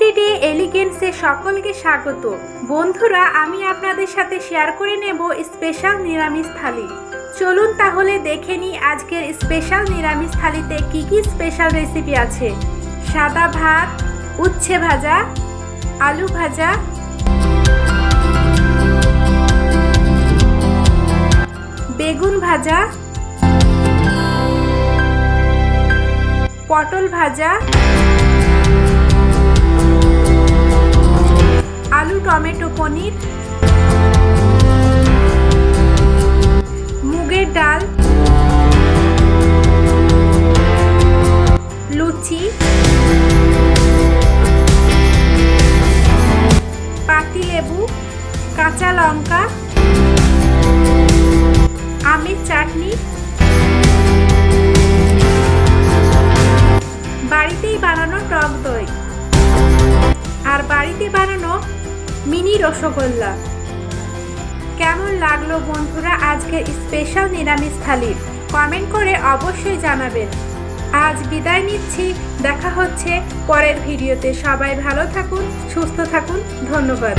Everyday এলিগেন্সে সকলকে স্বাগত। বন্ধুরা, আমি আপনাদের সাথে শেয়ার করে নেব স্পেশাল নিরামিষ থালি। চলুন তাহলে দেখে নিই আজকের স্পেশাল নিরামিষ থালিতে কি কি স্পেশাল রেসিপি আছে। সাদা ভাত, উচ্ছে ভাজা, আলু ভাজা, বেগুন ভাজা, পটল ভাজা, আলু টমেটো পনির, মুগের ডাল, লুচি, পাতিলেবু, কাঁচা লঙ্কা, আমের চাটনি, বাড়িতেই বানানো টক দই, আর বাড়িতে বানানো মিনি রসগোল্লা। কেমন লাগলো বন্ধুরা আজকের স্পেশাল নিরামিষ থালি? কমেন্ট করে অবশ্যই জানাবেন। আজ বিদায় নিচ্ছি, দেখা হচ্ছে পরের ভিডিওতে। সবাই ভালো থাকুন, সুস্থ থাকুন, ধন্যবাদ।